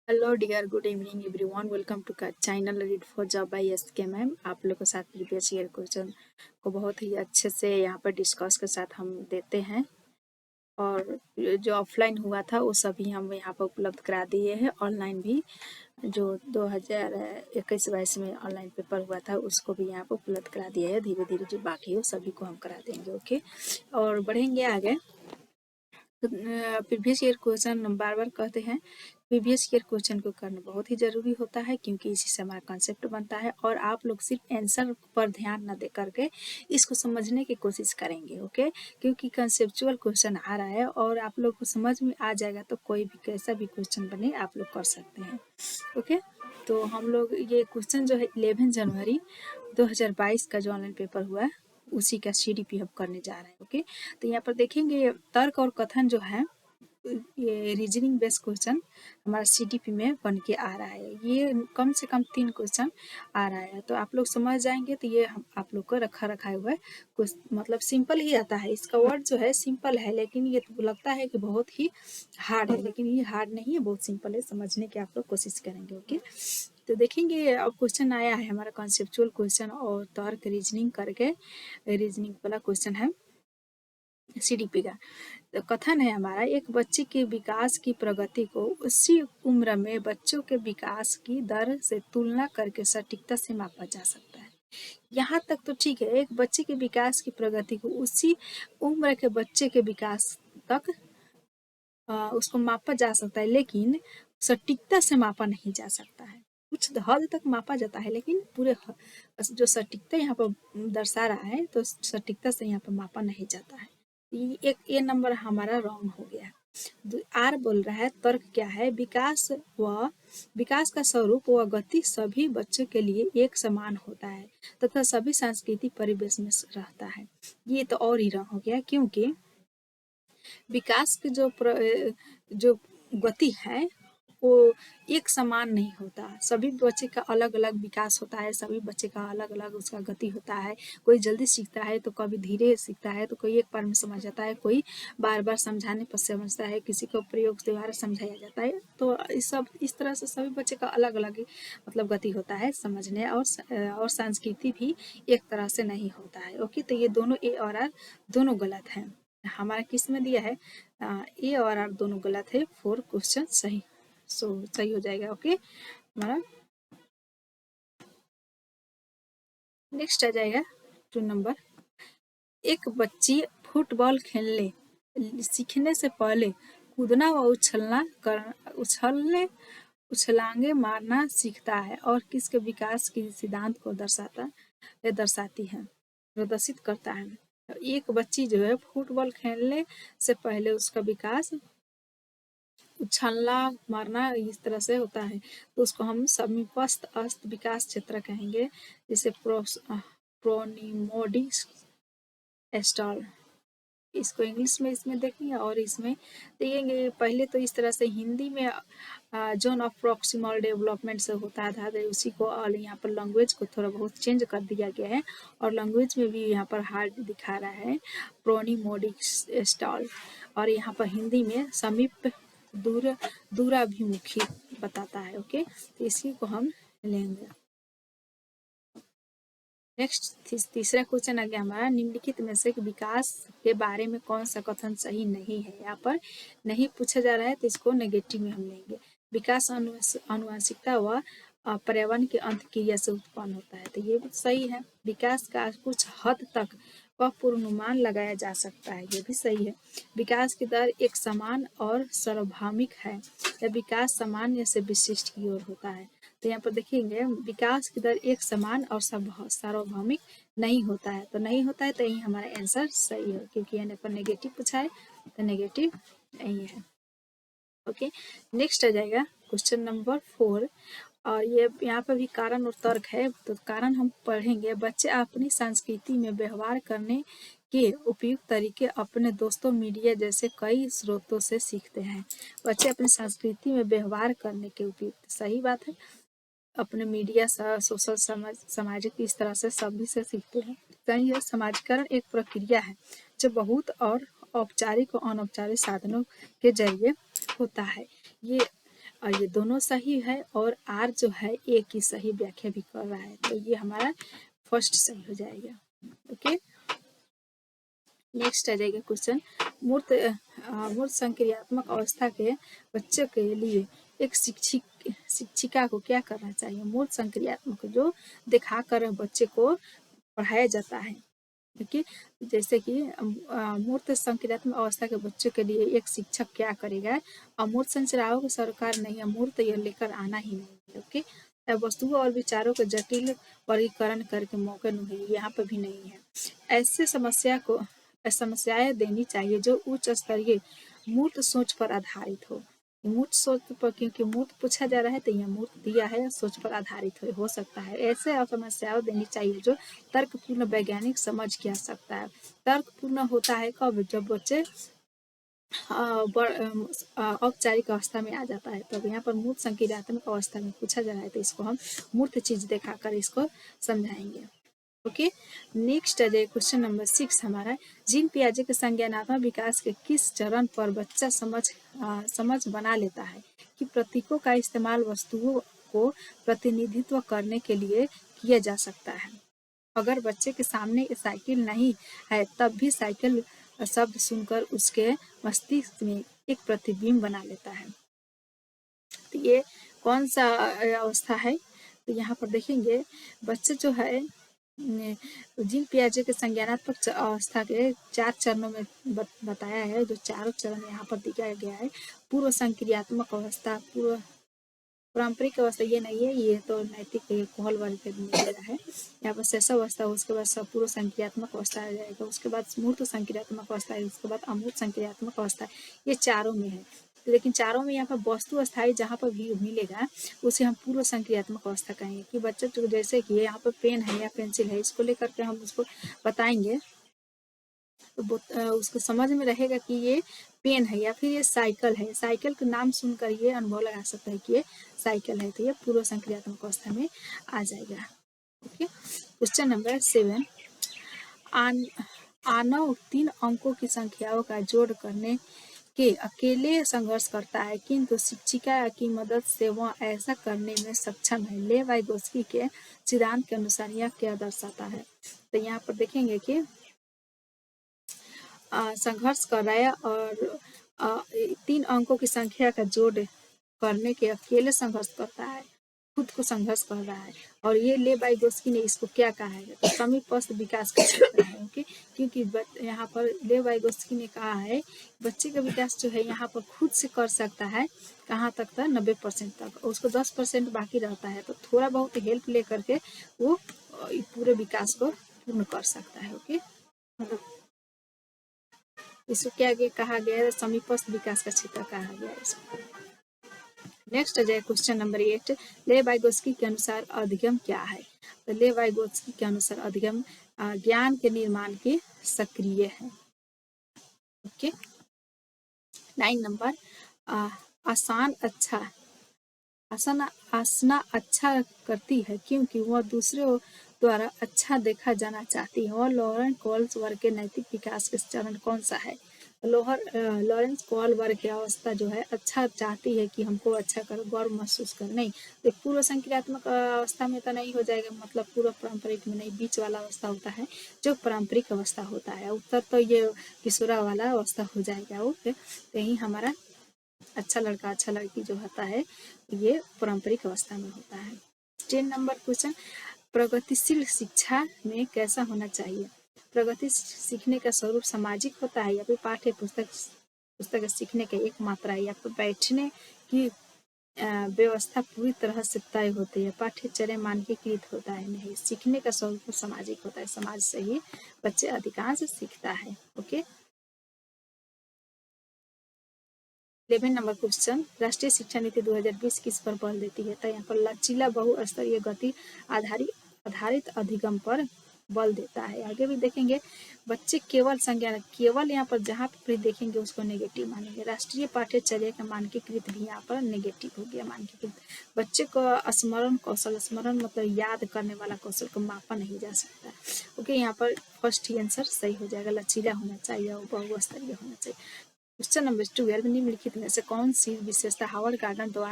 Hello dear, good evening everyone. Welcome to channel read for job by SK ma'am. आप लोग के साथ previous year question को बहुत ही अच्छे से यहाँ पर डिस्कस के साथ हम देते हैं, और जो ऑफलाइन हुआ था वो सभी हम यहाँ पर उपलब्ध करा दिए हैं। ऑनलाइन भी जो 2021-22 में ऑनलाइन पेपर हुआ था उसको भी यहाँ पर उपलब्ध करा दिया है। धीरे धीरे जो बाकी है सभी को हम करा देंगे। ओके, और बढ़ेंगे आगे। प्रीवियस ईयर क्वेश्चन बार बार कहते हैं, प्रीवियस ईयर क्वेश्चन को करना बहुत ही ज़रूरी होता है, क्योंकि इसी से हमारा कॉन्सेप्ट बनता है और आप लोग सिर्फ आंसर पर ध्यान न दे करके इसको समझने की कोशिश करेंगे। ओके, क्योंकि कंसेप्चुअल क्वेश्चन आ रहा है और आप लोग को समझ में आ जाएगा तो कोई भी कैसा भी क्वेश्चन बने आप लोग कर सकते हैं। ओके, तो हम लोग ये क्वेश्चन जो है 11 जनवरी 2022 का जो ऑनलाइन पेपर हुआ है उसी का CDP हम करने जा रहे हैं। ओके, तो यहाँ पर देखेंगे तर्क और कथन जो है, ये रीजनिंग बेस्ड क्वेश्चन हमारा CDP में बन के आ रहा है। ये कम से कम 3 क्वेश्चन आ रहा है, तो आप लोग समझ जाएंगे। तो ये हम आप लोग को रखा हुआ है कुछ, मतलब सिंपल ही आता है। इसका वर्ड जो है सिंपल है, लेकिन ये तो लगता है कि बहुत ही हार्ड है, लेकिन ये हार्ड नहीं है, बहुत सिंपल है। समझने की आप लोग कोशिश करेंगे। ओके, तो देखेंगे अब क्वेश्चन आया है हमारा कॉन्सेप्चुअल क्वेश्चन और तर्क रीजनिंग करके रीजनिंग वाला क्वेश्चन है CDP का। तो कथन है हमारा, एक बच्चे के विकास की प्रगति को उसी उम्र में बच्चों के विकास की दर से तुलना करके सटीकता से मापा जा सकता है। यहाँ तक तो ठीक है, एक बच्चे के विकास की प्रगति को उसी उम्र के बच्चे के विकास तक उसको मापा जा सकता है, लेकिन सटीकता से मापा नहीं जा सकता है। कुछ हद तक मापा जाता है, लेकिन पूरे जो सटीकता यहाँ पर दर्शा रहा है तो सटीकता से यहाँ पर मापा नहीं जाता है। ये नंबर हमारा रॉन्ग हो गया। आर बोल रहा है तर्क क्या है, विकास का स्वरूप व गति सभी बच्चों के लिए एक समान होता है तथा सभी सांस्कृतिक परिवेश में रहता है। ये तो और ही रॉन्ग हो गया, क्योंकि विकास की जो गति है वो एक समान नहीं होता। सभी बच्चे का अलग अलग विकास होता है, सभी बच्चे का अलग अलग उसका गति होता है। कोई जल्दी सीखता है तो कभी धीरे सीखता है, तो कोई एक बार में समझ जाता है, कोई बार बार समझाने पर समझता है, किसी को प्रयोग द्वारा समझाया जाता है। तो इस तरह से सभी बच्चे का अलग अलग मतलब गति होता है समझने, और संस्कृति भी एक तरह से नहीं होता है। ओके, तो ये दोनों ए और आर दोनों गलत हैं। हमारा किस में दिया है, ए और आर दोनों गलत है। 4 क्वेश्चन सही सही हो जाएगा। ओके, हमारा नेक्स्ट आ जाएगा 2 नंबर। एक बच्ची फुटबॉल खेलने सीखने से पहले कूदना व उछलांगे मारना सीखता है और किसके विकास के सिद्धांत को दर्शाती है, प्रदर्शित करता है। एक बच्ची जो है फुटबॉल खेलने से पहले उसका विकास उछलना मारना इस तरह से होता है, तो उसको हम समीपस्थ अस्त विकास क्षेत्र कहेंगे, जैसे प्रोनिमोडिस एस्टॉल। इसको इंग्लिश में इसमें देखेंगे और इसमें देखेंगे। पहले तो इस तरह से हिंदी में जोन ऑफ प्रॉक्सिमल डेवलपमेंट से होता था, तो उसी को यहाँ पर लैंग्वेज को थोड़ा बहुत चेंज कर दिया गया है और लैंग्वेज में भी यहाँ पर हार्ड दिखा रहा है प्रोनिमोडिस एस्टॉल, और यहाँ पर हिंदी में समीप दूराभिमुखी बताता है। ओके, तो इसी को हम लेंगे। नेक्स्ट तीसरा क्वेश्चन आ गया हमारा, निम्नलिखित में से विकास के बारे में कौन सा कथन सही नहीं है। यहाँ पर नहीं पूछा जा रहा है तो इसको नेगेटिव में हम लेंगे। विकास आनुवंशिकता व पर्यावरण के अंतक्रिया से उत्पन्न होता है, तो ये भी सही है। विकास का कुछ हद तक पूर्वानुमान लगाया जा सकता है, ये भी सही है। विकास की दर एक समान और सार्वभौमिक है, या विकास सामान्य से विशिष्ट की ओर होता है। तो यहाँ पर देखेंगे विकास की दर एक समान और सार्वभौमिक नहीं होता है, तो नहीं होता है तो यही हमारा आंसर सही है, क्योंकि यहाँ पर नेगेटिव पूछा है तो नेगेटिव यही है। ओके, नेक्स्ट आ जाएगा क्वेश्चन नंबर 4, और ये यहाँ पर भी कारण और तर्क है। तो कारण हम पढ़ेंगे, बच्चे अपनी संस्कृति में व्यवहार करने के उपयुक्त तरीके अपने दोस्तों, मीडिया जैसे कई स्रोतों से सीखते हैं। बच्चे अपनी संस्कृति में व्यवहार करने के उपयुक्त, सही बात है, अपने मीडिया सोशल सामाजिक इस तरह से सभी से सीखते हैं। सही है, समाजीकरण एक प्रक्रिया है जो बहुत और औपचारिक और अनौपचारिक साधनों के जरिए होता है। ये और ये दोनों सही है और आर जो है ए की सही व्याख्या भी कर रहा है, तो ये हमारा फर्स्ट सही हो जाएगा। ओके, नेक्स्ट आ जाएगा क्वेश्चन, मूर्त संक्रियात्मक अवस्था के बच्चों के लिए एक शिक्षिका को क्या करना चाहिए। मूर्त संक्रियात्मक जो दिखाकर बच्चे को पढ़ाया जाता है। देखिए, जैसे कि मूर्त संक्रियात्मक अवस्था के बच्चों के लिए एक शिक्षक क्या करेगा, अमूर्त संरचनाओं को सरकार नहीं, अमूर्त यह लेकर आना ही नहीं है। ओके, वस्तुओं और विचारों को जटिल वर्गीकरण करके मौके नहीं, यहाँ पर भी नहीं है। ऐसे समस्याएं देनी चाहिए जो उच्च स्तरीय मूर्त सोच पर आधारित हो। मूर्त सोच पर, क्योंकि मूर्त पूछा जा रहा है तो यह मूर्त दिया है, सोच पर आधारित हो सकता है। ऐसे समस्याएं देनी चाहिए जो तर्कपूर्ण वैज्ञानिक समझ किया सकता है। तर्कपूर्ण होता है कब, जब बच्चे औपचारिक अवस्था में आ जाता है। तब यहाँ पर मूर्त संक्रियात्मक अवस्था में पूछा जा रहा है तो इसको हम मूर्त चीज दिखाकर इसको समझाएंगे। ओके, नेक्स्ट है क्वेश्चन नंबर 6 हमारा, जीन पियाजे के संज्ञानात्मक विकास के किस चरण पर बच्चा समझ बना लेता है कि प्रतीकों का इस्तेमाल वस्तुओं को प्रतिनिधित्व करने के लिए किया जा सकता है। अगर बच्चे के सामने साइकिल नहीं है तब भी साइकिल शब्द सुनकर उसके मस्तिष्क में एक प्रतिबिंब बना लेता है। तो ये कौन सा अवस्था है, तो यहाँ पर देखेंगे बच्चे जो है जीन पियाजे के संज्ञानात्मक अवस्था के 4 चरणों में बताया है, जो चारों चरण यहाँ पर दिखाया गया है। पूर्व संक्रियात्मक अवस्था, पूर्व पारंपरिक अवस्था ये नहीं है, ये तो नैतिक कोहल वर्ग में दे रहा है। यहाँ पर शेष अवस्था, उसके बाद पूर्व संक्रियात्मक अवस्था आ जाएगा, उसके बाद मूर्त संक्रियात्मक अवस्था है, उसके बाद अमूर्त संक्रियात्मक अवस्था है। ये चारों में है, लेकिन चारों में यहाँ पर वस्तु अस्थायी जहाँ पर भी मिलेगा उसे हम पूर्व संक्रियात्मक अवस्था कहेंगे। कि बच्चे तो जैसे कि यहाँ पर पेन है या पेंसिल है, इसको लेकर के हम उसको बताएंगे तो उसको समझ में रहेगा कि ये पेन है या फिर ये साइकिल है। साइकिल का नाम सुनकर ये अनुभव लगा सकता है कि ये साइकिल है, तो ये पूर्व संक्रियात्मक अवस्था में आ जाएगा। ओके, क्वेश्चन नंबर 7, आनव 3 अंकों की संख्याओं का जोड़ करने के अकेले संघर्ष करता है, किंतु शिक्षिका की मदद से वह ऐसा करने में सक्षम है। ले वाइगोत्स्की के सिद्धांत के अनुसार यह क्या दर्शाता है। तो यहाँ पर देखेंगे कि संघर्ष कर रहा है और 3 अंकों की संख्या का जोड़ करने के अकेले संघर्ष करता है, खुद को संघर्ष कर रहा है। और ये ले वाइगोत्स्की ने इसको क्या कहा है, तो समीपस्थ विकास का क्षेत्र है। ओके, क्योंकि यहाँ पर ले वाइगोत्स्की ने कहा है बच्चे का विकास जो है यहाँ पर खुद से कर सकता है, कहाँ तक था 90% तक, उसको 10% बाकी रहता है, तो थोड़ा बहुत हेल्प ले करके वो पूरे विकास को पूर्ण कर सकता है। ओके, मतलब इसको क्या कहा गया है, समीपस्थ विकास का क्षेत्र कहा गया है इसको। नेक्स्ट आ जाए क्वेश्चन नंबर 8, ले वाइगोत्स्की के अनुसार अधिगम क्या है। तो ले वाइगोत्स्की के अनुसार अधिगम ज्ञान के निर्माण की सक्रिय है। ओके, 9 नंबर, आसना अच्छा करती है क्योंकि वह दूसरों द्वारा अच्छा देखा जाना चाहती है। और लॉरेंस कोल्सवर्ग के नैतिक विकास के चरण कौन सा है। लॉरेंस कोल्सवर्ग की अवस्था जो है अच्छा चाहती है कि हमको अच्छा कर, गौरव महसूस कर, नहीं तो पूर्व संक्रियात्मक अवस्था में तो नहीं हो जाएगा, मतलब पूर्व पारंपरिक में नहीं, बीच वाला अवस्था होता है जो पारंपरिक अवस्था होता है। उत्तर तो ये किशोरा वाला अवस्था हो जाएगा। ओके, तो यही हमारा अच्छा लड़का अच्छा लड़की जो होता है ये पारंपरिक अवस्था में होता है। 10 नंबर क्वेश्चन, प्रगतिशील शिक्षा में कैसा होना चाहिए। प्रगति सीखने का स्वरूप सामाजिक होता है या फिर पाठ्य पुस्तक सीखने का एक मात्रा है, या फिर बैठने की व्यवस्था पूरी तरह से तय होती है, पाठ्यचर्या मानकीकृत होता है, नहीं, सीखने का स्वरूप सामाजिक होता है, समाज से ही बच्चे अधिकांश सीखता है। ओके, 11 नंबर क्वेश्चन, राष्ट्रीय शिक्षा नीति 2020 किस पर बल देती है। तो यहाँ पर लचीला बहुस्तरीय गति आधारित अधिगम पर बल देता है। आगे भी देखेंगे बच्चे केवल संज्ञान, केवल यहाँ पर जहाँ पर देखेंगे उसको नेगेटिव मानेंगे। राष्ट्रीय पाठ्यचर्या का मानकीकृत भी यहाँ पर नेगेटिव हो गया, मानकीकृत। बच्चे को स्मरण कौशल, स्मरण मतलब याद करने वाला कौशल को मापा नहीं जा सकता। ओके, यहाँ पर फर्स्ट ही आंसर सही हो जाएगा, लचीला होना चाहिए और बहुस्तरीय होना चाहिए। क्वेश्चन नंबर 12, निम्नलिखित में से कौन सी विशेषता हावर्ड गार्डन द्वारा